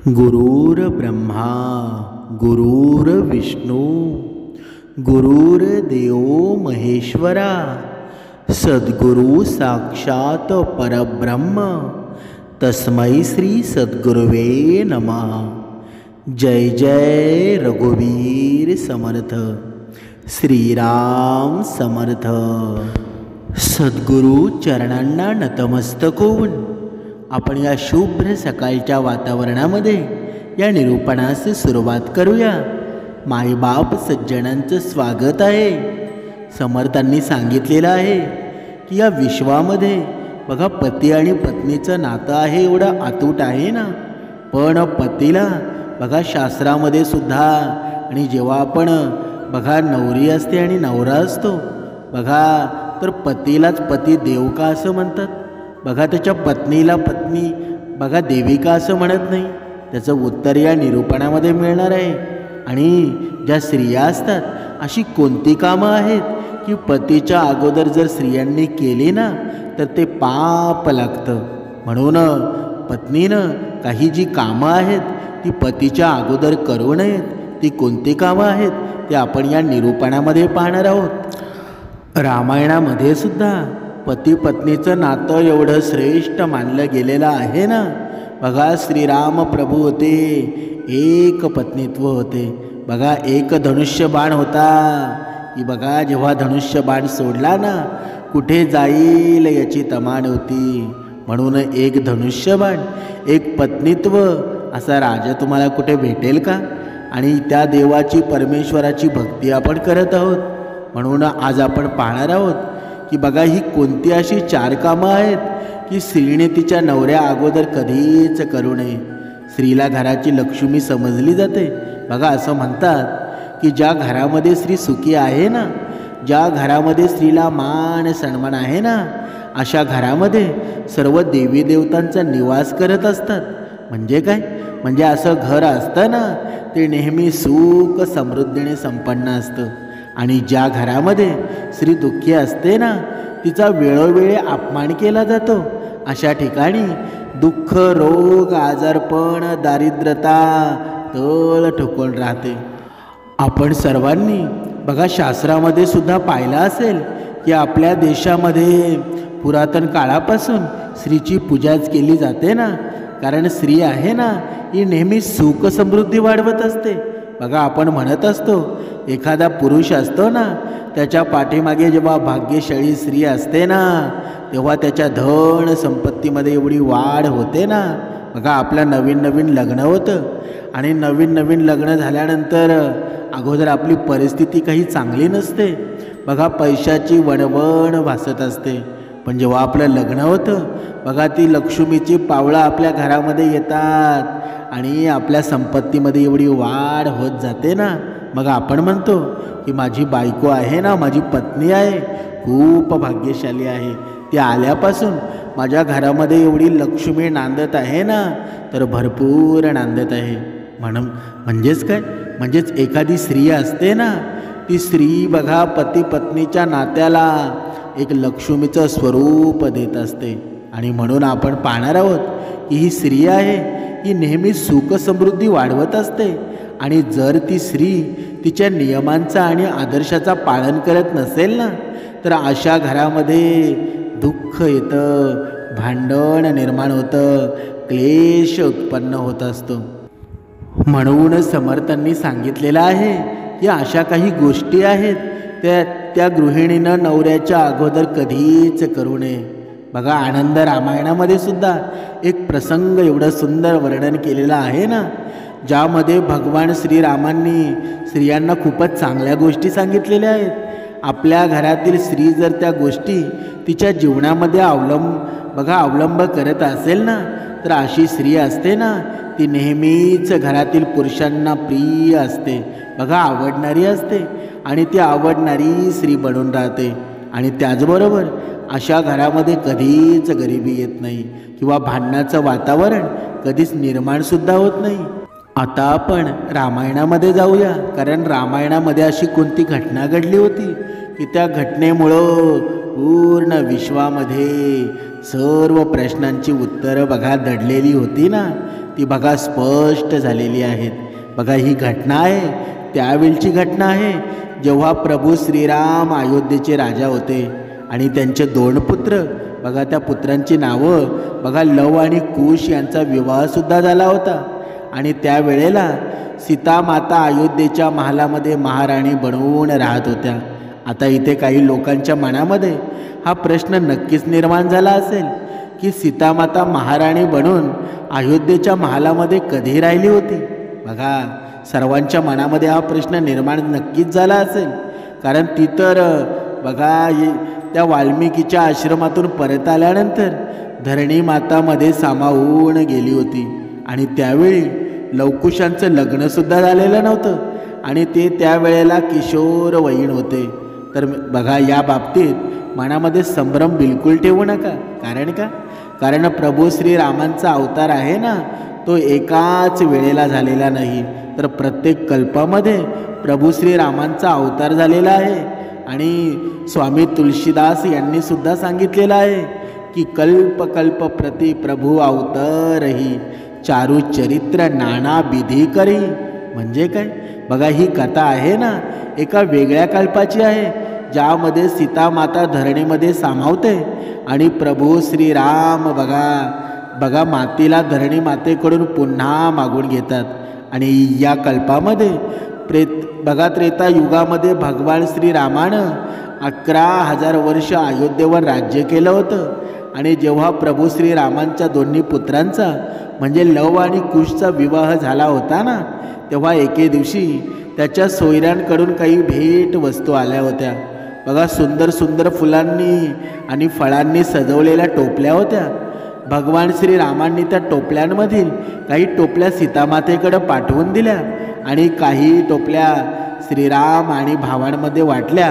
गुरुर्ब्रह्मा गुरुर्विष्णू गुरुर्देव महेश्वरा सद्गुरु साक्षात परब्रह्म तस्मै श्री सद्गुरुवे नमः। जय जय रघुवीर समर्थ श्रीराम समर्थ। सद्गुरु चरणांना नतमस्तक होऊन आपण या शुभ्र सकाळच्या वातावरणामध्ये या निरूपणास सुरुवात करूया। मायबाप सज्जनांचं स्वागत आहे। समर्थांनी सांगितलेलं आहे की या विश्वामध्ये बघा पती आणि पत्नीचं नातं आहे एवढं अतूट आहे ना, पण पतीला बघा शास्त्रामध्ये सुद्धा आणि जेव्हा आपण बघा नवरी असते आणि नवरा असतो बघा, तर पतीलाच पती देव का असं म्हणतात बघा, त्याच्या पत्नीला पत्नी बघा देविका असं म्हणत नाही। त्याचं उत्तर या निरूपणामध्ये मिळणार आहे। आणि ज्या स्त्रिया असतात अशी कोणती कामं आहेत की पतीच्या अगोदर जर स्त्रियांनी केली ना तर ते पाप लागतं। म्हणून पत्नीनं काही जी कामं आहेत ती पतीच्या अगोदर करू नयेत। ती कोणती कामं आहेत ते आपण या निरूपणामध्ये पाहणार आहोत। रामायणामध्ये सुद्धा पती पत्नीचं नातं एवढं श्रेष्ठ मानलं गेलेलं आहे ना। बघा श्रीराम प्रभू होते, एक पत्नीत्व होते बघा, एक धनुष्यबाण होता की बघा जेव्हा धनुष्यबाण सोडला ना कुठे जाईल याची तमा नव्हती। म्हणून एक धनुष्यबाण एक पत्नीत्व असा राजा तुम्हाला कुठे भेटेल का? आणि त्या देवाची परमेश्वराची भक्ती आपण करत आहोत। म्हणून आज आपण पाहणार आहोत की बघा ही कोणती अशी 4 कामं आहेत की स्त्रीने तिच्या नवऱ्या अगोदर कधीच करू नये। स्त्रीला घराची लक्ष्मी समजली जाते बघा। असं म्हणतात की ज्या घरामध्ये स्त्री सुखी आहे ना, ज्या घरामध्ये स्त्रीला मान सन्मान आहे ना, अशा घरामध्ये सर्व देवी देवतांचा निवास करत असतात। म्हणजे काय? म्हणजे असं घर असतं ना ते नेहमी सुख समृद्धीने संपन्न असतं। आणि ज्या घरामध्ये स्त्री दुःखी असते ना तिचा वेळोवेळी अपमान केला जातो। अशा ठिकाणी दुःख रोग आजारपण दारिद्र्यता तळ ठोकून राहते। आपण सर्वांनी बघा शास्त्रामध्ये सुद्धा पाहिलं असेल की आपल्या देशामध्ये पुरातन काळापासून स्त्रीची पूजाच केली जाते ना, कारण स्त्री आहे ना ही नेहमी सुख समृद्धी वाढवत असते। बघा आपण म्हणत असतो एखादा पुरुष असतो ना त्याच्या पाठीमागे जेव्हा भाग्यशाली स्त्री असते ना तेव्हा त्याच्या धन संपत्तीमध्ये एवढी वाढ होते ना। बघा आपलं नवीन नवीन लग्न होतं आणि नवीन नवीन लग्न झाल्यानंतर अगोदर आपली परिस्थिती काही चांगली नसते बघा, पैशाची वणवण भासत असते। पण जेव्हा आपलं लग्न होतं बघा ती लक्ष्मीची पावलं आपल्या घरामध्ये येतात आणि आपल्या संपत्तीमध्ये एवढी वाढ होत जाते ना। मग आपण म्हणतो की माझी बायको आहे ना, माझी पत्नी आहे खूप भाग्यशाली आहे, ती आल्यापासून माझ्या घरामध्ये एवढी लक्ष्मी नांदत आहे ना, तर भरपूर नांदत आहे। म्हणजेच काय? म्हणजेच एखादी स्त्री असते ना ती स्त्री बघा पती पत्नीच्या नात्याला एक लक्ष्मीचं स्वरूप देत असते। आणि म्हणून आपण पाहणार आहोत की ही स्त्री आहे ही नेहमी सुख समृद्धी वाढवत असते। आणि जर ती स्त्री तिच्या नियमांचा आणि आदर्शाचा पालन करत नसेल ना तर अशा घरामध्ये दुःख येतं, भांडण निर्माण होतं, क्लेश उत्पन्न होत असतो। म्हणून समर्थांनी सांगितलेलं आहे की अशा काही गोष्टी आहेत त्या गृहिणीनं नवऱ्याच्या अगोदर कधीच करू नये। बघा आनंद रामायणामध्ये सुद्धा एक प्रसंग एवढं सुंदर वर्णन केलेलं आहे ना, ज्यामध्ये भगवान श्रीरामांनी स्त्रियांना खूपच चांगल्या गोष्टी सांगितलेल्या आहेत। आपल्या घरातील स्त्री जर त्या गोष्टी तिच्या जीवनामध्ये अवलंब करत असेल ना तर अशी स्त्री असते ना ती नेहमीच घरातील पुरुषांना प्रिय असते बघा, आवडणारी असते आणि ती आवडणारी स्त्री बनून राहते। आणि त्याचबरोबर अशा घरामध्ये कधीच गरिबी येत नाही किंवा भांडणाचं वातावरण कधीच निर्माणसुद्धा होत नाही। आता आपण रामायणामध्ये जाऊया, कारण रामायणामध्ये अशी कोणती घटना घडली होती की त्या घटनेमुळं पूर्ण विश्वामध्ये सर्व प्रश्नांची उत्तरं बघा दडलेली होती ना, ती बघा स्पष्ट झालेली आहेत. बघा ही घटना आहे, त्यावेळची घटना आहे जेव्हा प्रभू श्रीराम अयोध्येचे राजा होते आणि त्यांचे 2 पुत्र. बघा त्या पुत्रांची नावं बघा लव आणि कुश यांचा विवाहसुद्धा झाला होता. आणि त्यावेळेला सीता माता अयोध्येच्या महालामध्ये महाराणी बनवून राहत होत्या. आता इथे काही लोकांच्या मनामध्ये हा प्रश्न नक्कीच निर्माण झाला असेल की सीता माता महाराणी बनून अयोध्येच्या महालामध्ये कधी राहिली होती. बघा सर्वांच्या मनामध्ये हा प्रश्न निर्माण नक्कीच झाला असेल, कारण ती तर बघा त्या वाल्मिकीच्या आश्रमातून परत आल्यानंतर धरणी मातामध्ये सामावून गेली होती. आणि त्यावेळी लवकुशांचं लग्नसुद्धा झालेलं नव्हतं आणि ते त्यावेळेला किशोर वयीन होते. तर बघा या बाबतीत मनामध्ये संभ्रम बिलकुल ठेवू नका. कारण प्रभू श्रीरामांचा अवतार आहे ना, तो एकाच वेळेला झालेला नाही, तर प्रत्येक कल्पामध्ये प्रभू श्रीरामांचा अवतार झालेला आहे. आणि स्वामी तुलसीदास यांनी सुद्धा सांगितलेलं आहे की कल्प कल्प प्रति प्रभू अवतरही, चारू चरित्र नाना विधी करी. म्हणजे काय, बघा ही कथा आहे ना एका वेगळ्या कल्पाची आहे, ज्यामध्ये सीता माता धरणीमध्ये सामावते आणि प्रभू श्रीराम बघा मातेला धरणी मातेकडून पुन्हा मागून घेतात. आणि या कल्पामध्ये त्रेता युगामध्ये भगवान श्रीरामानं 11,000 वर्ष अयोध्येवर राज्य केलं होतं. आणि जेव्हा प्रभू श्रीरामांच्या 2 पुत्रांचा म्हणजे लव आणि कुशचा विवाह झाला होता ना, तेव्हा एके दिवशी त्याच्या सोयऱ्यांकडून काही भेट वस्तू आल्या होत्या. बघा सुंदर सुंदर फुलांनी आणि फळांनी सजवलेल्या टोपल्या होत्या. भगवान श्रीरामांनी त्या टोपल्यांमधील काही टोपल्या सीतामातेकडे पाठवून दिल्या आणि काही टोपल्या श्रीराम आणि भावांमध्ये वाटल्या.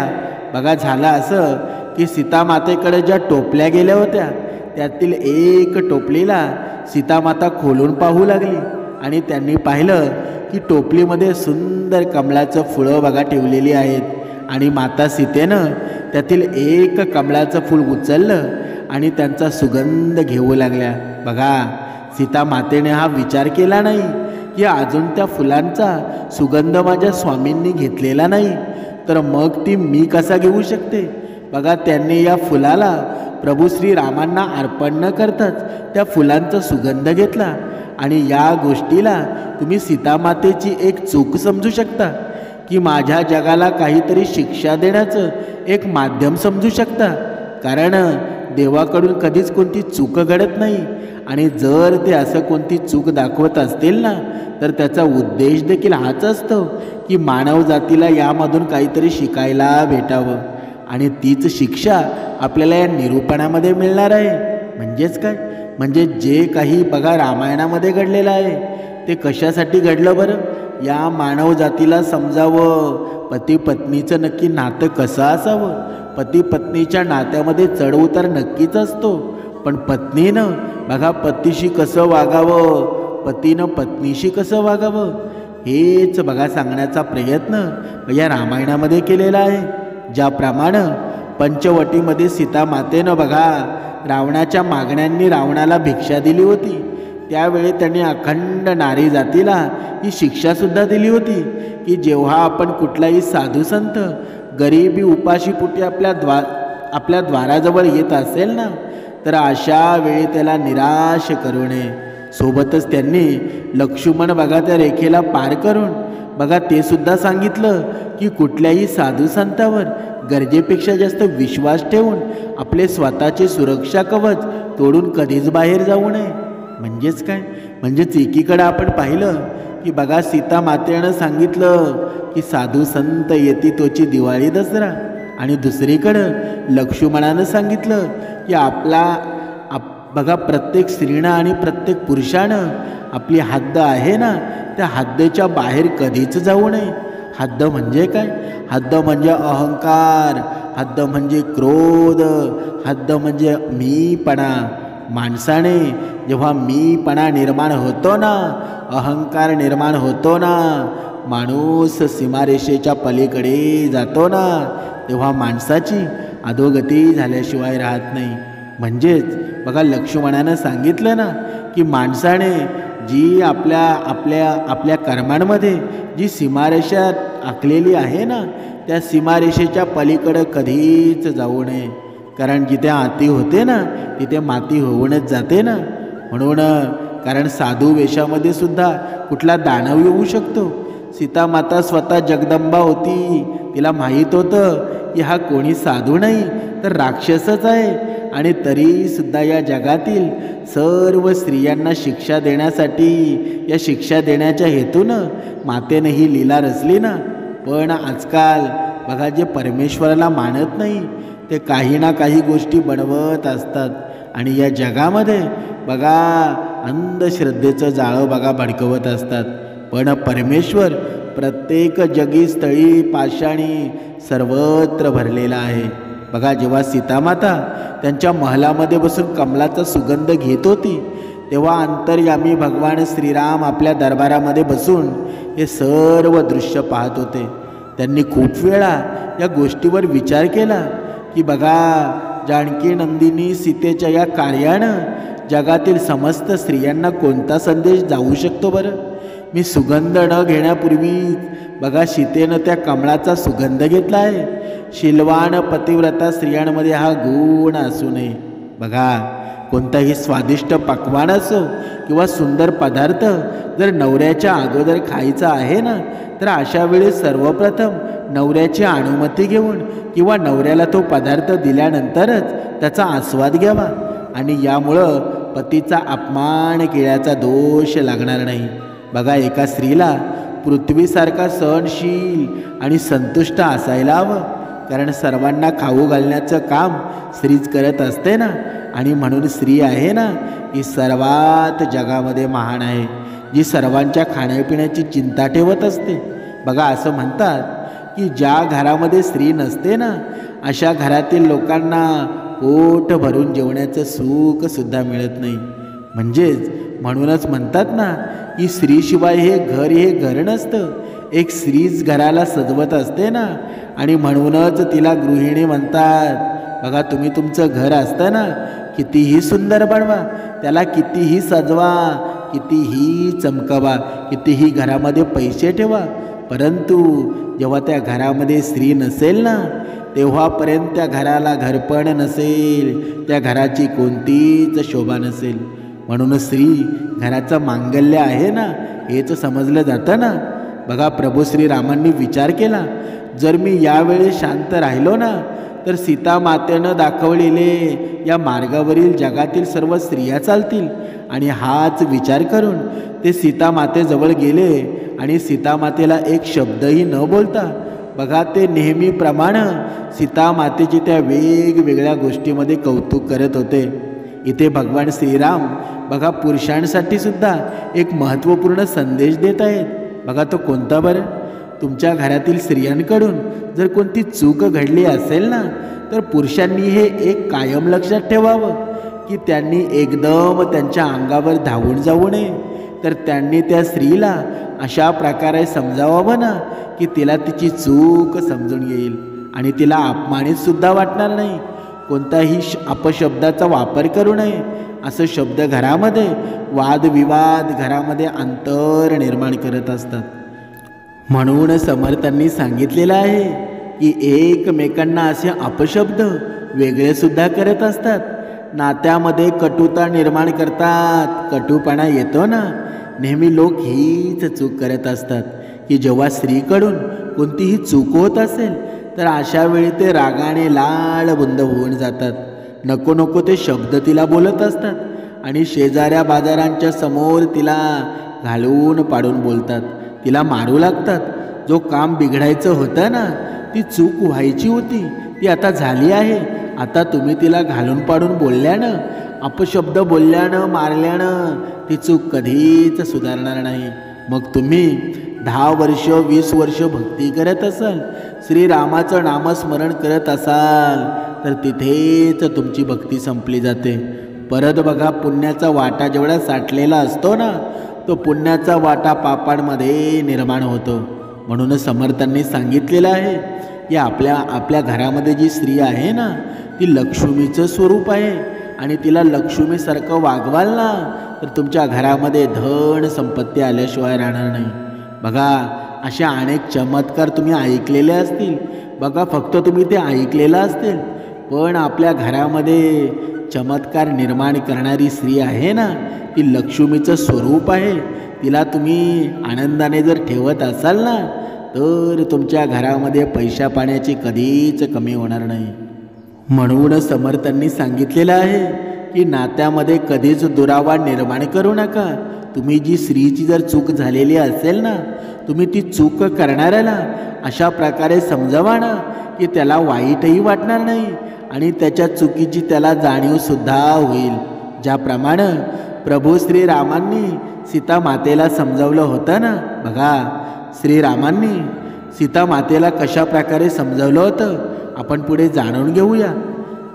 बघा झालं असं की सीतामातेकडे ज्या टोपल्या गेल्या होत्या त्यातील एक टोपलीला सीतामाता खोलून पाहू लागली आणि त्यांनी पाहिलं की टोपलीमध्ये सुंदर कमळाचं फुलं बघा ठेवलेली आहेत. आणि माता सीतेनं त्यातील एक कमळाचं फूल उचललं आणि त्यांचा सुगंध घेऊ लागल्या. बघा सीता मातेने हा विचार केला नाही की अजून त्या फुलांचा सुगंध माझ्या स्वामींनी घेतलेला नाही, तर मग ती मी कसा घेऊ शकते. बघा त्यांनी या फुलाला प्रभू श्रीरामांना अर्पण न करताच त्या फुलांचा सुगंध घेतला. आणि या गोष्टीला तुम्ही सीतामातेची एक चूक समजू शकता की माझ्या जगाला काहीतरी शिक्षा देण्याचं एक माध्यम समजू शकता. कारण देवाकडून कधीच कोणती चूक घडत नाही. आणि जर ते असं कोणती चूक दाखवत असतील ना, तर त्याचा उद्देश देखील हाच असतो की मानव जातीला यामधून काहीतरी शिकायला भेटावं. आणि तीच शिक्षा आपल्याला या निरूपणामध्ये मिळणार आहे. म्हणजेच काय, म्हणजे जे काही बघा रामायणामध्ये घडलेलं आहे ते कशासाठी घडलं बरं, या मानव जातीला समजावं पती पत्नीचं नक्की नातं कसं असावं. पती पत्नीच्या नात्यामध्ये चढउतार नक्कीच असतो, पण पत्नीनं बघा पतीशी कसं वागावं, पतीनं पत्नीशी कसं वागावं, हेच बघा सांगण्याचा प्रयत्न या रामायणामध्ये केलेला आहे. ज्याप्रमाणे पंचवटीमध्ये सीता मातेनं बघा रावणाच्या मागण्यांनी रावणाला भिक्षा दिली होती, त्यावेळी त्यांनी अखंड नारी जातीला ही शिक्षासुद्धा दिली होती की जेव्हा आपण कुठलाही साधू संत गरिबी उपाशीपोटी आपल्या द्वाराजवळ येत असेल ना, तर अशा वेळी त्याला निराश करू नये. सोबतच त्यांनी लक्ष्मण बघा त्या रेखेला पार करून बघा ते सुद्धा सांगितलं की कुठल्याही साधू संतावर गरजेपेक्षा जास्त विश्वास ठेवून आपले स्वतःचे सुरक्षा कवच तोडून कधीच बाहेर जाऊ नये. म्हणजेच काय, म्हणजेच एकीकडे आपण पाहिलं की बघा सीता मातेनं सांगितलं की साधू संत येती तोची दिवाळी दसरा, आणि दुसरीकडं लक्ष्मणानं सांगितलं की बघा प्रत्येक स्त्रीनं आणि प्रत्येक पुरुषानं आपली हद्द आहे ना, त्या हद्दीच्या बाहेर कधीच जाऊ नये. हद्द म्हणजे काय, हद्द म्हणजे अहंकार, हद्द म्हणजे क्रोध, हद्द म्हणजे मीपणा. माणसाने जेव्हा मीपणा निर्माण होतो ना, अहंकार निर्माण होतो ना, माणूस सीमारेषेच्या पलीकडे जातो ना, तेव्हा माणसाची अधोगती झाल्याशिवाय राहत नाही. म्हणजेच बघा लक्ष्मणानं सांगितलं ना की माणसाने जी आपल्या आपल्या आपल्या कर्मांमध्ये जी सीमारेषा आखलेली आहे ना, त्या सीमारेषेच्या पलीकडं कधीच जाऊ नये. कारण जिथे आती होते ना तिथे माती होऊनच जाते ना. म्हणून कारण साधू वेशामध्ये सुद्धा कुठला दानव येऊ शकतो. सीतामाता स्वतः जगदंबा होती. तिला माहीत होतं की हा कोणी साधू नाही तर राक्षसच आहे. आणि तरीसुद्धा या जगातील सर्व स्त्रियांना शिक्षा देण्यासाठी, या शिक्षा देण्याच्या हेतूनं मातेनं ही लीला रचली ना. पण आजकाल बघा जे परमेश्वराला मानत नाही ते काही ना काही गोष्टी बनवत असतात. आणि या जगामध्ये बघा अंधश्रद्धेचं जाळं बघा भडकवत असतात. पण परमेश्वर प्रत्येक जगी स्थळी पाषाणी सर्वत्र भरलेला आहे. बघा जेव्हा सीतामाता त्यांच्या महलामध्ये बसून कमलाचा सुगंध घेत होती तेव्हा अंतर्यामी भगवान श्रीराम आपल्या दरबारामध्ये बसून हे सर्व दृश्य पाहत होते. त्यांनी खूप वेळा या गोष्टीवर विचार केला की बघा जानकी नंदिनी सीतेच्या या कार्यानं जगातील समस्त स्त्रियांना कोणता संदेश जाऊ शकतो बरं. मी सुगंध न घेण्यापूर्वीच बघा सीतेनं त्या कमळाचा सुगंध घेतला आहे. शीलवान पतिव्रता स्त्रियांमध्ये हा गुण असू नये. बघा कोणताही स्वादिष्ट पक्वान असो किंवा सुंदर पदार्थ जर नवऱ्याच्या अगोदर खायचा आहे ना तर अशा वेळी सर्वप्रथम नवऱ्याची अनुमती घेऊन किंवा नवऱ्याला तो पदार्थ दिल्यानंतरच त्याचा आस्वाद घ्यावा. आणि यामुळं पतीचा अपमान केल्याचा दोष लागणार नाही. बघा एका स्त्रीला पृथ्वीसारखा सहनशील आणि संतुष्ट असायला हवं. कारण सर्वांना खाऊ घालण्याचं काम स्त्रीच करत असते ना. आणि म्हणून स्त्री आहे ना ही सर्वात जगामध्ये महान आहे, जी सर्वांच्या खाण्यापिण्याची चिंता ठेवत असते. बघा असं म्हणतात की ज्या घरामध्ये स्त्री नसते ना अशा घरातील लोकांना पोट भरून जेवण्याचं सुखसुद्धा मिळत नाही. म्हणूनच म्हणतात ना की स्त्रीशिवाय हे घर नसतं. एक स्त्रीच घराला सजवत असते ना. आणि म्हणूनच तिला गृहिणी म्हणतात. बघा तुम्ही तुमचं घर असतं ना कितीही सुंदर बनवा, त्याला कितीही सजवा, कितीही चमकवा, कितीही घरामध्ये पैसे ठेवा, परंतु जेव्हा त्या घरामध्ये स्त्री नसेल ना तेव्हापर्यंत त्या घराला घरपण नसेल, त्या घराची कोणतीच शोभा नसेल. म्हणून स्त्री घराचं मांगल्य आहे ना हेच समजलं जातं ना. बघा प्रभू श्रीरामांनी विचार केला जर मी यावेळी शांत राहिलो ना तर सीतामातेनं दाखवलेले या मार्गावरील जगातील सर्व स्त्रिया चालतील. आणि हाच विचार करून ते सीतामातेजवळ गेले आणि सीतामातेला एक शब्दही न बोलता बघा ते नेहमीप्रमाणे सीतामातेची त्या वेगवेगळ्या गोष्टीमध्ये कौतुक करत होते. इथे भगवान श्रीराम बघा पुरुषांसाठी सुद्धा एक महत्त्वपूर्ण संदेश देत आहेत. बघा तो कोणता बरं. तुमच्या घरातील स्त्रियांकडून जर कोणती चूक घडली असेल ना तर पुरुषांनी हे एक कायम लक्षात ठेवावं की त्यांनी एकदम त्यांच्या अंगावर धावून जाऊ नये, तर त्यांनी त्या स्त्रीला अशा प्रकारे समजावावं ना की तिला तिची चूक समजून येईल आणि तिला अपमानितसुद्धा वाटणार नाही. कोणताही अपशब्दाचा वापर करू नये. असं शब्द घरामध्ये वादविवाद, घरामध्ये अंतर निर्माण करत असतात. म्हणून समर्थांनी सांगितलेलं आहे की एकमेकांना असे अपशब्द वेगळेसुद्धा करत असतात. नात्यामध्ये कटुता निर्माण करतात. कटुपणा येतो ना. नेहमी लोक हीच चूक करत असतात की जेव्हा स्त्रीकडून कोणतीही चूक होत असेल तर अशा वेळी ते रागाने लालबुंद होऊन जातात. नको नको ते शब्द तिला बोलत असतात आणि शेजाऱ्या बाजारांच्या समोर तिला घालून पाडून बोलतात. तिला मारू लागतात. जो काम बिघडायचं होतं ना, ती चूक व्हायची होती ती आता झाली आहे. आता तुम्ही तिला घालून पाडून बोलल्यानं, अपशब्द बोलल्यानं, मारल्यानं ती चूक कधीच सुधारणार नाही. मग तुम्ही 10 वर्ष 20 वर्ष भक्ती करत असाल, श्रीरामाचं नामस्मरण करत असाल तर तिथेच तुमची भक्ती संपली जाते. परत बघा पुण्याचा वाटा जेवढा साठलेला असतो ना तो पुण्याचा वाटा पापांमध्ये निर्माण होतो. म्हणूनच समर्थांनी सांगितलेलं आहे की आपल्या घरामध्ये जी स्त्री आहे ना ती लक्ष्मीचं स्वरूप आहे आणि तिला लक्ष्मीसारखं वागवाल ना तर तुमच्या घरामध्ये धन संपत्ती आल्याशिवाय राहणार नाही. बघा, अशा अनेक चमत्कार तुम्ही ऐकलेले असतील. बघा, फक्त तुम्ही ते ऐकलेलं असतील, पण आपल्या घरामध्ये चमत्कार निर्माण करणारी स्त्री आहे ना, ती लक्ष्मीचं स्वरूप आहे. तिला तुम्ही आनंदाने जर ठेवत असाल ना तर तुमच्या घरामध्ये पैसा पाण्याची कधीच कमी होणार नाही. म्हणून समर्थांनी सांगितलेलं आहे की नात्यामध्ये कधीच दुरावा निर्माण करू नका. तुम्ही जी स्त्रीची जर चूक झालेली असेल ना, तुम्ही ती चूक करणाऱ्याला अशा प्रकारे समजावा ना की त्याला वाईटही वाटणार नाही आणि त्याच्या चुकीची त्याला जाणीवसुद्धा होईल. ज्याप्रमाणे प्रभू श्रीरामांनी सीता मातेला समजावलं होतं ना. बघा, श्रीरामांनी सीता मातेला कशा प्रकारे समजावलं होतं आपण पुढे जाणून घेऊया.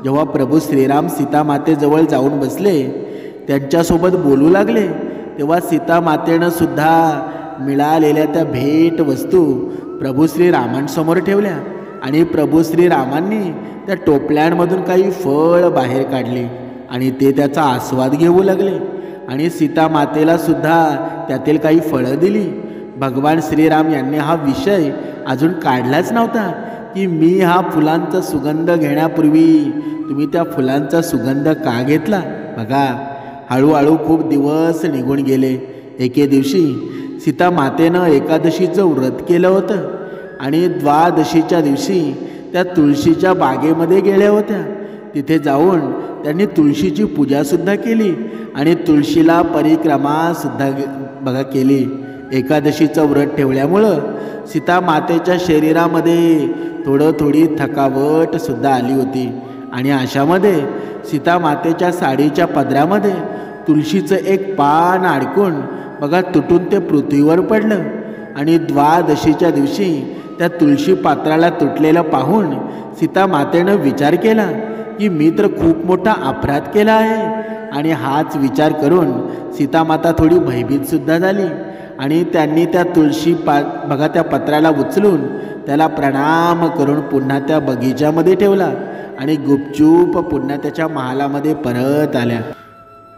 जेव्हा प्रभू श्रीराम सीता मातेजवळ जाऊन बसले, त्यांच्यासोबत बोलू लागले, तेव्हा सीता मातेनं सुद्धा मिळालेल्या त्या भेट वस्तू प्रभू श्रीरामांसमोर ठेवल्या आणि प्रभू श्रीरामांनी त्या टोपल्यांमधून काही फळ बाहेर काढले आणि ते त्याचा आस्वाद घेऊ लागले आणि सीता मातेला सुद्धा त्यातील काही फळं दिली. भगवान श्रीराम यांनी हा विषय अजून काढलाच नव्हता की मी हा फुलांचा सुगंध घेण्यापूर्वी तुम्ही त्या फुलांचा सुगंध का घेतला. बघा, हळूहळू खूप दिवस निघून गेले. एके दिवशी सीता मातेनं एकादशीचं व्रत केलं होतं आणि द्वादशीच्या दिवशी त्या तुळशीच्या बागेमध्ये गेल्या होत्या. तिथे जाऊन त्यांनी तुळशीची पूजासुद्धा केली आणि तुळशीला परिक्रमासुद्धा बघा केली. एकादशीचं व्रत ठेवल्यामुळं सीता मातेच्या शरीरामध्ये थोडी थकावटसुद्धा आली होती आणि अशामध्ये सीता मातेच्या साडीच्या पदरामध्ये तुळशीचं एक पान अडकून बघा तुटून ते पृथ्वीवर पडलं आणि द्वादशीच्या दिवशी त्या तुळशी पात्राला तुटलेलं पाहून सीता मातेनं विचार केला की मी तर खूप मोठा अपराध केला आहे. आणि हाच विचार करून सीतामाता थोडी भयभीतसुद्धा झाली आणि त्यांनी त्या तुळशी बघा त्या पत्राला उचलून त्याला प्रणाम करून पुन्हा त्या बगीच्यामध्ये ठेवला आणि गुपचूप पुन्हा त्याच्या महालामध्ये परत आल्या.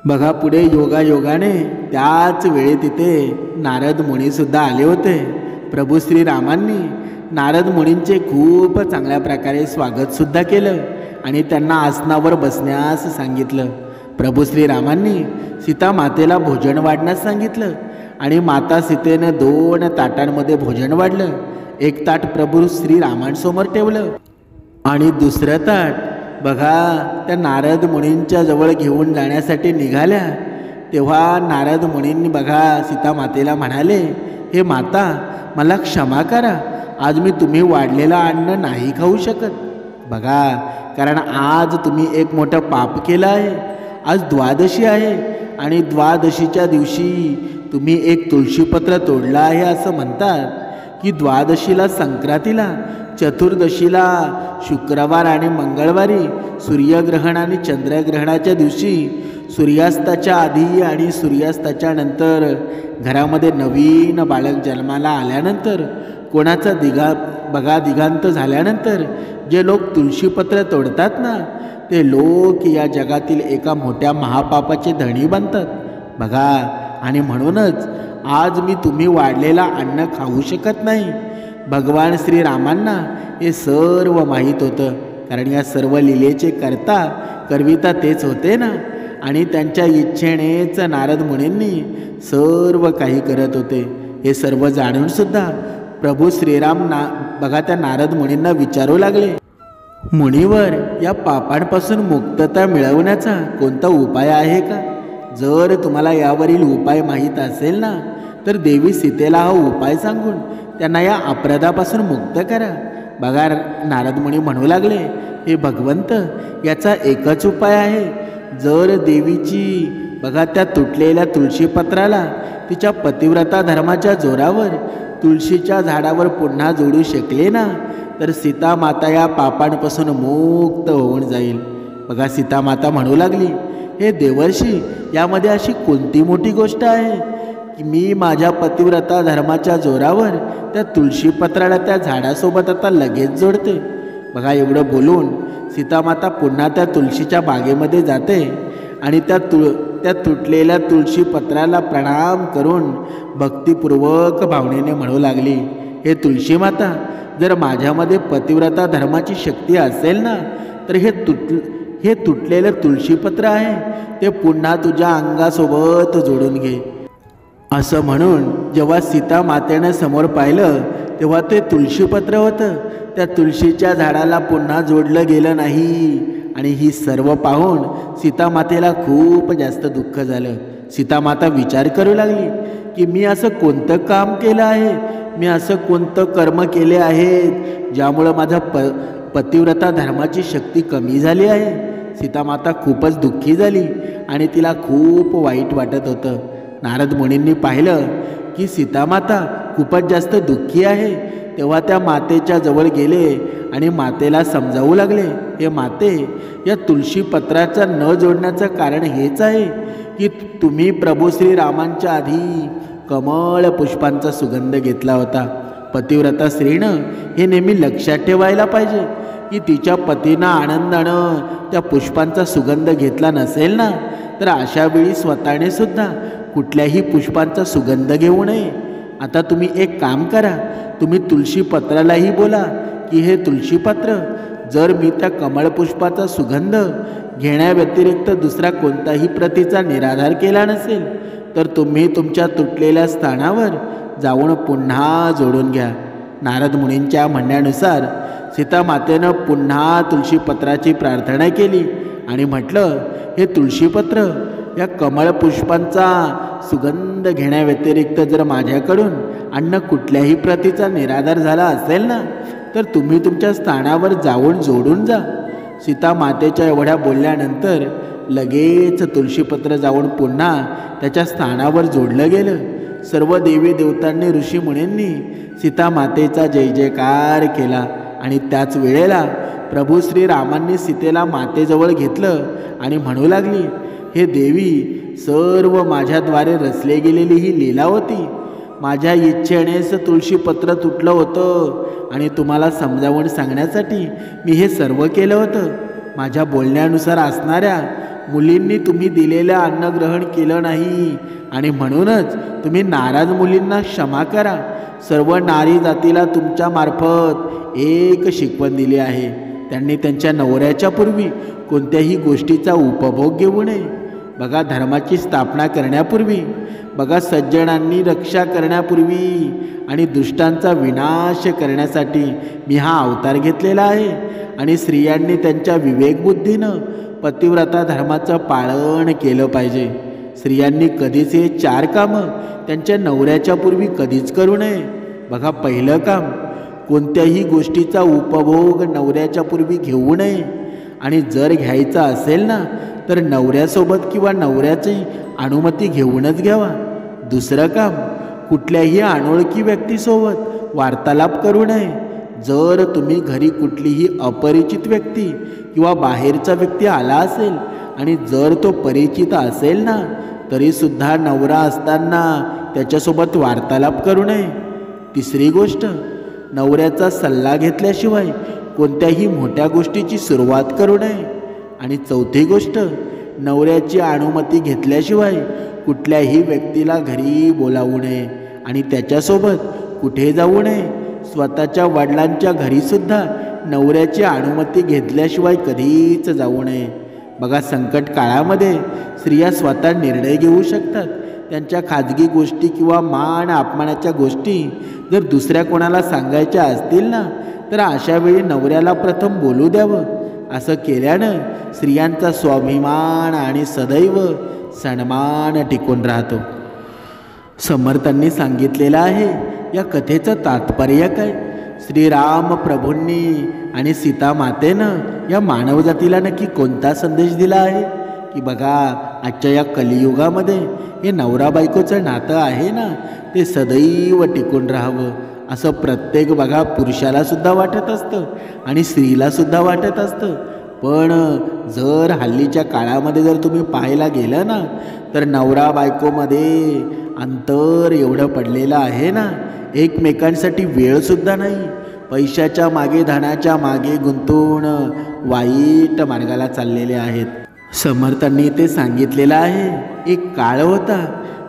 बघा, पुढे योगायोगाने त्याच वेळी तिथे नारद मुनीसुद्धा आले होते. प्रभू श्रीरामांनी नारद मुनींचे खूप चांगल्या प्रकारे स्वागतसुद्धा केलं आणि त्यांना आसनावर बसण्यास सांगितलं. प्रभू श्रीरामांनी सीता मातेला भोजन वाढण्यास सांगितलं आणि माता सीतेनं 2 ताटांमध्ये भोजन वाढलं. एक ताट प्रभू श्रीरामांसमोर ठेवलं आणि दुसरं ताट बघा त्या नारद मुनींच्या जवळ घेऊन जाण्यासाठी निघाल्या. तेव्हा नारद मुनींनी बघा सीता मातेला म्हणाले, हे माता, मला क्षमा करा, आज मी तुम्ही वाढलेलं अन्न नाही खाऊ शकत. बघा, कारण आज तुम्ही एक मोठं पाप केलं आहे. आज द्वादशी आहे आणि द्वादशीच्या दिवशी तुम्ही एक तुळशीपत्र तोडलं आहे. असं म्हणतात की द्वादशीला संक्रांतीला, चतुर्दशीला शुक्रवार आणि मंगळवारी, सूर्यग्रहण आणि चंद्रग्रहणाच्या दिवशी, सूर्यास्ताच्या आधी आणि सूर्यास्ताच्या नंतर, घरामध्ये नवीन बाळक जन्माला आल्यानंतर, कोणाचा दिगांत झाल्यानंतर जे लोक तुळशीपत्र तोडतात ना ते लोक या जगातील एका मोठ्या महापापाचे धणी बनतात. बघा, आणि म्हणूनच आज मी तुम्ही वाढलेला अन्न खाऊ शकत नाही. भगवान श्रीरामांना हे सर्व माहीत होतं, कारण या सर्व लीलेचे करविता तेच होते ना. आणि त्यांच्या इच्छेनेच नारद मुनींनी सर्व काही करत होते. हे सर्व जाणूनसुद्धा प्रभू श्रीराम बघा त्या नारद मुनींना विचारू लागले, मुनीवर, या पापांपासून मुक्तता मिळवण्याचा कोणता उपाय आहे का? जर तुम्हाला यावरील उपाय माहीत असेल ना तर देवी सीतेला हा उपाय सांगून त्यांना या अपराधापासून मुक्त करा. बघा, नारद मुनी म्हणू लागले, हे भगवंत, याचा एकच उपाय आहे. जर देवीची बघा त्या तुटलेल्या तुळशीपत्राला तिच्या पतिव्रता धर्माच्या जोरावर तुळशीच्या झाडावर पुन्हा जोडू शकले ना तर सीता माता या पापांपासून मुक्त होऊन जाईल. बघा, सीता माता म्हणू लागली, हे देवर्षी, यामध्ये अशी कोणती मोठी गोष्ट आहे की मी माझ्या पतिव्रता धर्माच्या जोरावर त्या तुळशीपत्राला त्या झाडासोबत आता लगेच जोडते. बघा एवढं बोलून सीतामाता पुन्हा त्या तुळशीच्या बागेमध्ये जाते आणि त्या तुटलेल्या तुळशी पत्राला प्रणाम करून भक्तिपूर्वक भावनेने म्हणू लागली, हे तुळशी माता, जर माझ्यामध्ये पतिव्रता धर्माची शक्ती असेल ना, तर हे तुटलेलं तुळशीपत्र आहे ते पुन्हा तुझ्या अंगासोबत जोडून घे. असं म्हणून जेव्हा सीता मातेनं समोर पाहिलं तेव्हा ते तुळशीपत्र होतं. त्या तुळशीच्या झाडाला पुन्हा जोडलं गेलं नाही. आणि ही सर्व पाहून सीतामातेला खूप जास्त दुःख झालं. सीतामाता विचार करू लागली की मी असं कोणतं काम केलं आहे, मी असं कोणतं कर्म केले आहेत ज्यामुळं माझा पतिव्रता धर्माची शक्ती कमी झाली आहे. सीतामाता खूपच दुःखी झाली आणि तिला खूप वाईट वाटत होतं. नारद मुनींनी पाहिलं की सीतामाता खूपच जास्त दुःखी आहे, तेव्हा त्या मातेच्या जवळ गेले आणि मातेला समजावू लागले, हे माते, या तुळशी पत्राचा न जोडण्याचं कारण हेच आहे की तुम्ही प्रभू श्रीरामांच्या आधी कमळ पुष्पांचा सुगंध घेतला होता. पतिव्रता स्त्रीनं हे नेहमी लक्षात ठेवायला पाहिजे की तिच्या पतींना आनंदानं त्या पुष्पांचा सुगंध घेतला नसेल ना, तर अशा वेळी स्वतःने सुद्धा कुठल्याही पुष्पांचा सुगंध घेऊ नये. आता तुम्ही एक काम करा, तुम्ही तुळशी पत्रालाही बोला की हे तुळशीपत्र, जर मी त्या कमळपुष्पाचा सुगंध घेण्याव्यतिरिक्त दुसरा कोणताही प्रतीचा निराधार केला नसेल, तर तुम्ही तुमच्या तुटलेल्या स्थानावर जाऊन पुन्हा जोडून घ्या. नारद मुनींच्या म्हणण्यानुसार सीतामातेनं पुन्हा तुळशीपत्राची प्रार्थना केली आणि म्हटलं, हे तुळशीपत्र, या कमळपुष्पांचा सुगंध घेण्याव्यतिरिक्त जर माझ्याकडून अन्न कुठल्याही प्रतीचा निराधार झाला असेल ना, तर तुम्ही तुमच्या स्थानावर जाऊन जोडून जा. सीता मातेच्या एवढ्या बोलल्यानंतर लगेच तुळशीपत्र जाऊन पुन्हा त्याच्या स्थानावर जोडलं गेलं. सर्व देवी देवतांनी, ऋषीमुनींनी सीता मातेचा जय जयकार केला आणि त्याच वेळेला प्रभू श्रीरामांनी सीतेला मातेजवळ घेतलं आणि म्हणू लागली, हे देवी, सर्व माझ्याद्वारे रचले गेलेली ही लीला होती. माझ्या इच्छेनेच तुळशीपत्र तुटलं होतं आणि तुम्हाला समजावून सांगण्यासाठी मी हे सर्व केलं होतं. माझ्या बोलण्यानुसार असणाऱ्या मुलींनी तुम्ही दिलेलं अन्न ग्रहण केलं नाही आणि म्हणूनच तुम्ही नाराज मुलींना क्षमा करा. सर्व नारी जातीला तुमच्या मार्फत एक शिकवण दिली आहे, त्यांनी त्यांच्या नवऱ्याच्या पूर्वी कोणत्याही गोष्टीचा उपभोग घेऊ नये. बघा, धर्माची स्थापना करण्यापूर्वी, बघा, सज्जनांनी रक्षा करण्यापूर्वी आणि दुष्टांचा विनाश करण्यासाठी मी हा अवतार घेतलेला आहे. आणि स्त्रियांनी त्यांच्या विवेकबुद्धीनं पतिव्रता धर्माचं पालन केलं पाहिजे. स्त्रियांनी कधीच हे 4 कामं त्यांच्या नवऱ्याच्या पूर्वी कधीच करू नये. बघा, पहिलं काम, कोणत्याही गोष्टीचा उपभोग नवऱ्याच्या पूर्वी घेऊ नये आणि जर घ्यायचा असेल ना, तर नवऱ्यासोबत किंवा नवऱ्याची अनुमती घेऊनच घ्यावा. दुसरं काम, कुठल्याही अनोळखी व्यक्तीसोबत वार्तालाप करू नये. जर तुम्ही घरी कुठलीही अपरिचित व्यक्ती किंवा बाहेरचा व्यक्ती आला असेल आणि जर तो परिचित असेल ना, तरीसुद्धा नवरा असताना त्याच्यासोबत वार्तालाप करू नये. तिसरी गोष्ट, नवऱ्याचा सल्ला घेतल्याशिवाय कोणत्याही मोठ्या गोष्टीची सुरुवात करू नये. आणि चौथी गोष्ट, नवऱ्याची अनुमती घेतल्याशिवाय कुठल्याही व्यक्तीला घरी बोलावू नये आणि त्याच्यासोबत कुठे जाऊ नये. स्वतःच्या वडिलांच्या घरीसुद्धा नवऱ्याची अनुमती घेतल्याशिवाय कधीच जाऊ नये. बघा, संकट काळामध्ये स्त्रिया स्वतः निर्णय घेऊ शकतात. त्यांच्या खाजगी गोष्टी किंवा मान अपमानाच्या गोष्टी जर दुसऱ्या कोणाला सांगायच्या असतील ना, तर अशावेळी नवऱ्याला प्रथम बोलू द्यावं. असं केल्यानं स्त्रियांचा स्वाभिमान आणि सदैव सन्मान टिकून राहतो. समर्थांनी सांगितलेलं आहे, या कथेचं तात्पर्य काय? श्रीराम प्रभूंनी आणि सीता मातेनं या मानवजातीला नक्की कोणता संदेश दिला आहे? की बघा, आजच्या या कलियुगामध्ये हे नवरा बायकोचं नातं आहे ना, ते सदैव टिकून राहावं असं प्रत्येक, बघा, पुरुषालासुद्धा वाटत असतं आणि स्त्रीलासुद्धा वाटत असतं. पण जर हल्लीच्या काळामध्ये जर तुम्ही पाहायला गेलं ना, तर नवरा बायकोमध्ये अंतर एवढं पडलेलं आहे ना, एकमेकांसाठी वेळसुद्धा नाही. पैशाच्या मागे धनाच्या मागे गुंतून वाईट मार्गाला चाललेले आहेत. समर्थांनी ते सांगितलेलं आहे. एक काळ होता,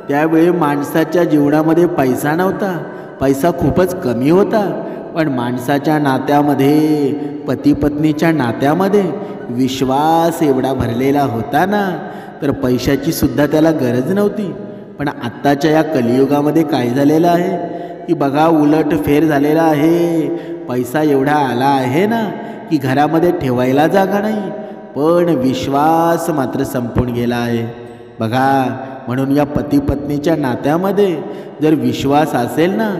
त्यावेळी माणसाच्या जीवनामध्ये पैसा नव्हता, पैसा खूपच कमी होता. पण माणसाच्या नात्यामध्ये, पती पत्नीच्या नात्यामध्ये विश्वास एवढा भरलेला होता ना, तर पैशाची सुद्धा त्याला गरज नव्हती. पण आत्ताच्या या कलियुगामध्ये काय झालेलं आहे की बघा, उलट फेर झालेला आहे. पैसा एवढा आला आहे ना की घरामध्ये ठेवायला जागा नाही, पण विश्वास मात्र संपून गेला आहे. बघा, म्हणून या पती पत्नीच्या नात्यामध्ये जर विश्वास असेल ना,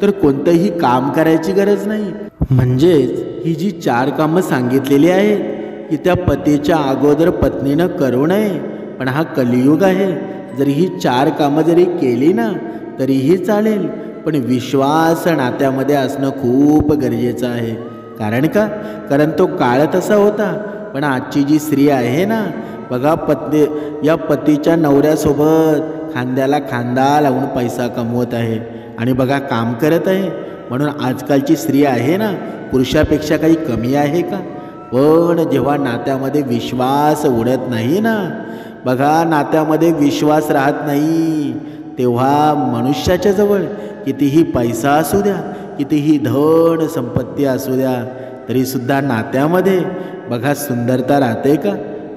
तर कोणतंही काम करायची गरज नाही. म्हणजेच ही जी 4 कामं सांगितलेली आहेत की त्या पतीच्या अगोदर पत्नीनं करू नये. पण हा कलियुग आहे, जर ही 4 कामं जरी केली ना तरीही चालेल, पण विश्वास नात्यामध्ये असणं खूप गरजेचं आहे. कारण तो काळ तसा होता. पण आजची जी स्त्री आहे ना, बघा, या पतीच्या नवऱ्यासोबत खांद्याला खांदा लावून पैसा कमवत आहे आणि बघा काम करत आहे. म्हणून आजकालची स्त्री आहे ना, पुरुषापेक्षा काही कमी आहे का? पण जेव्हा नात्यामध्ये विश्वास उडत नाही ना, बघा, नात्यामध्ये विश्वास राहत नाही, तेव्हा मनुष्याच्या जवळ कितीही पैसा असू द्या, कितीही धन संपत्ती असू द्या, तरीसुद्धा नात्यामध्ये बघा सुंदरता राहते का?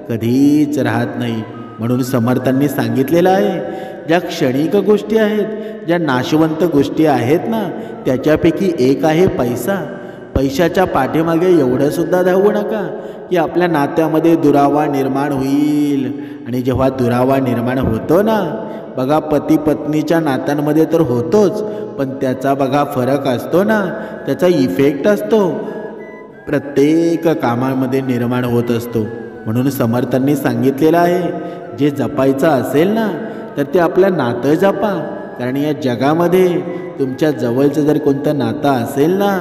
कधीच राहत नाही. म्हणून समर्थांनी सांगितलेलं आहे, ज्या क्षणिक गोष्टी आहेत, ज्या नाशवंत गोष्टी आहेत ना, त्याच्यापैकी एक आहे पैसा. पैशाच्या पाठीमागे एवढंसुद्धा धावू नका की आपल्या नात्यामध्ये दुरावा निर्माण होईल. आणि जेव्हा दुरावा निर्माण होतो ना, बघा, पती पत्नीच्या नात्यांमध्ये तर होतोच, पण त्याचा बघा फरक असतो ना, त्याचा इफेक्ट असतो प्रत्येक कामामध्ये निर्माण होत असतो. म्हणून समर्थांनी सांगितलेलं आहे, जे जपायचं असेल ना, तर ते आपलं नातं जपा. कारण या जगामध्ये तुमच्या जवळचं जर कोणतं नातं असेल ना,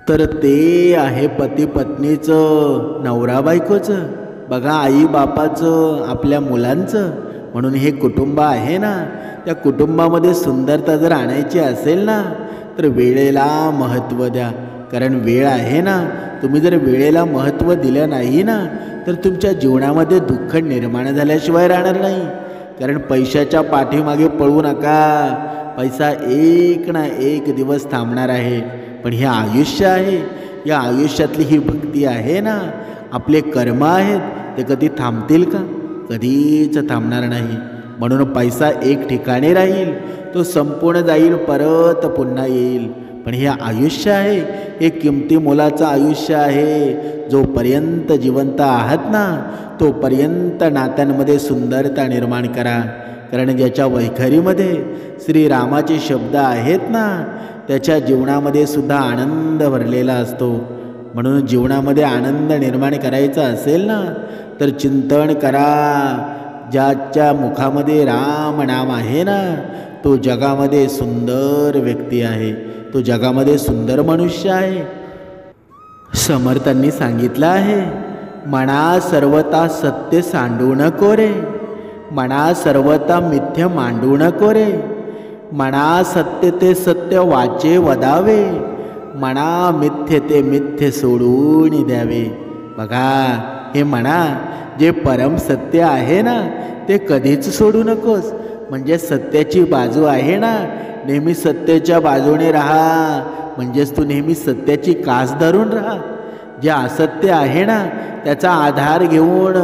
तर ते आहे पती पत्नीचं, नवरा बायकोचं, बघा, आई बापाचं, आपल्या मुलांचं. म्हणून हे कुटुंब आहे ना, त्या कुटुंबामध्ये सुंदरता जर आणायची असेल ना, तर वेळेला महत्त्व द्या. कारण वेळ आहे ना, तुम्ही जर वेळेला महत्त्व दिलं नाही ना, तर तुमच्या जीवनामध्ये दुःख निर्माण झाल्याशिवाय राहणार नाही. कारण पैशाच्या पाठीमागे पळू नका. पैसा एक ना एक दिवस थांबणार आहे, पण हे आयुष्य आहे. या आयुष्यातली ही भक्ती आहे ना, आपले कर्म आहेत, ते कधी थांबतील का? कधीच थांबणार नाही. म्हणून पैसा एक ठिकाणी राहील, तो संपूर्ण जाईल, परत पुन्हा येईल. पण हे आयुष्य आहे, हे किमती मोलाचं आयुष्य आहे. जोपर्यंत जिवंत आहात ना, तोपर्यंत नात्यांमध्ये सुंदरता निर्माण करा. कारण ज्याच्या वैखरीमध्ये श्रीरामाचे शब्द आहेत ना, त्याच्या जीवनामध्ये सुद्धा आनंद भरलेला असतो. म्हणून जीवनामध्ये आनंद निर्माण करायचा असेल ना, तर चिंतन करा. ज्याच्या मुखामध्ये राम नाम आहे ना, तो जगामध्ये सुंदर व्यक्ती आहे, तो जगामध्ये सुंदर मनुष्य आहे. समर्थांनी सांगितलं आहे, मना सर्वता सत्य सांडू नको रे, मना सर्वता मिथ्य मांडू नको रे, मना सत्य ते सत्य वाचे वदावे, मना मिथ्य ते मिथ्य सोडून द्यावे. बघा, हे म्हणा, जे परम सत्य आहे ना, ते कधीच सोडू नकोस. म्हणजे सत्याची बाजू आहे ना, नेहमी सत्याच्या बाजूने राहा. म्हणजेच तू नेहमी सत्याची कास धरून राहा. जे असत्य आहे ना, त्याचा आधार घेऊन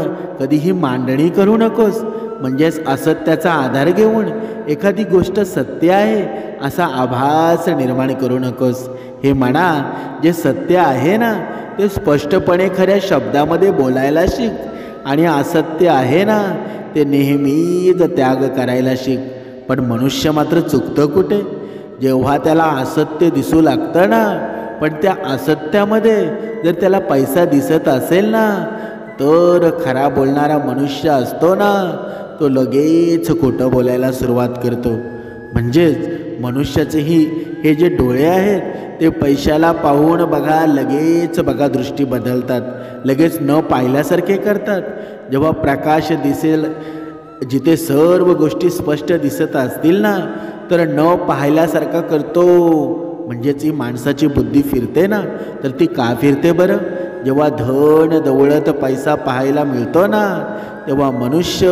कधीही मांडणी करू नकोस. म्हणजेच असत्याचा आधार घेऊन एखादी गोष्ट सत्य आहे असा आभास निर्माण करू नकोस. हे म्हणा, जे सत्य आहे ना, ते स्पष्टपणे खऱ्या शब्दामध्ये बोलायला शिक. आणि असत्य आहे ना, ते नेहमीच त्याग करायला शिक. पण मनुष्य मात्र चुकतं कुठे? जेव्हा त्याला असत्य दिसू लागतं ना, पण त्या असत्यामध्ये जर त्याला पैसा दिसत असेल ना, तर खरा बोलणारा मनुष्य असतो ना, तो लगेच खोटं बोलायला सुरुवात करतो. म्हणजेच मनुष्याचेही हे जे डोळे आहेत, ते पैशाला पाहून बघा लगेच बघा दृष्टी बदलतात, लगेच न पाहिल्यासारखे करतात. जेव्हा प्रकाश दिसेल, जिथे सर्व गोष्टी स्पष्ट दिसत असतील ना, तर न पाहिल्यासारखा करतो. म्हणजेच ही माणसाची बुद्धी फिरते ना, तर ती का फिरते बरं? जेव्हा धन दौलत पैसा पाहायला मिळतो ना, तेव्हा मनुष्य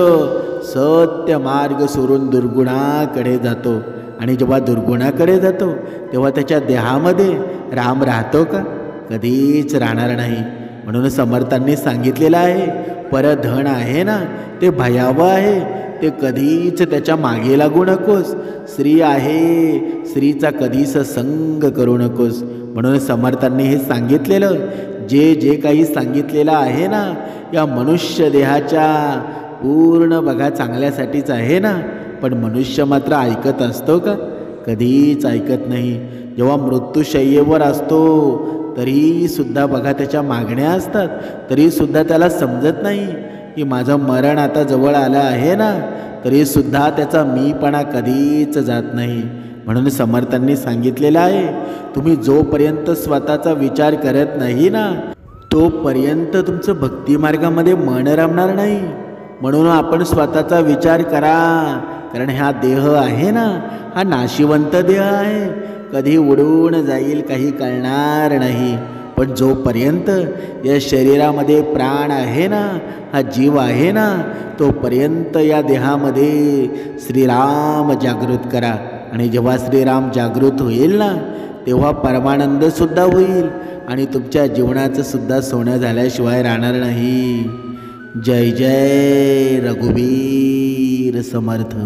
सत्य मार्ग सोडून दुर्गुणाकडे जातो. आणि जेव्हा दुर्गुणाकडे जातो तेव्हा त्याच्या देहामध्ये राम राहतो का? कधीच राहणार नाही. म्हणून समर्थांनी सांगितलेलं आहे, परधन आहे ना ते भयावह आहे, ते कधीच त्याच्या मागे लागू नकोस. स्त्री आहे, स्त्रीचा कधीच संग करू नकोस. म्हणून समर्थांनी हे सांगितलेलं, जे जे काही सांगितलेलं आहे ना, या मनुष्य देहाच्या पूर्ण बघा चांगल्यासाठीच आहे ना. पण मनुष्य मात्र ऐकत असतो का? कधीच ऐकत नाही. जेव्हा मृत्यूशय्येवर असतो तरीसुद्धा बघा त्याच्या मागण्या असतात, तरीसुद्धा त्याला समजत नाही की माझं मरण आता जवळ आलं आहे ना, तरीसुद्धा त्याचा मीपणा कधीच जात नाही. म्हणून समर्थांनी सांगितलेलं आहे, तुम्ही जोपर्यंत स्वतःचा विचार करत नाही ना, तोपर्यंत तुमचं भक्तिमार्गामध्ये मन रमणार नाही. म्हणून आपण स्वतःचा विचार करा. कारण हा देह आहे ना, हा नाशिवंत देह आहे, कधी उडून जाईल काही कळणार नाही. पण जोपर्यंत या शरीरामध्ये प्राण आहे ना, हा जीव आहे ना, तोपर्यंत या देहामध्ये श्रीराम जागृत करा. आणि जेव्हा श्रीराम जागृत होईल ना, तेव्हा परमानंदसुद्धा होईल आणि तुमच्या जीवनाचं सुद्धा सोनं झाल्याशिवाय राहणार नाही. जय जय रघुवीर समर्थ.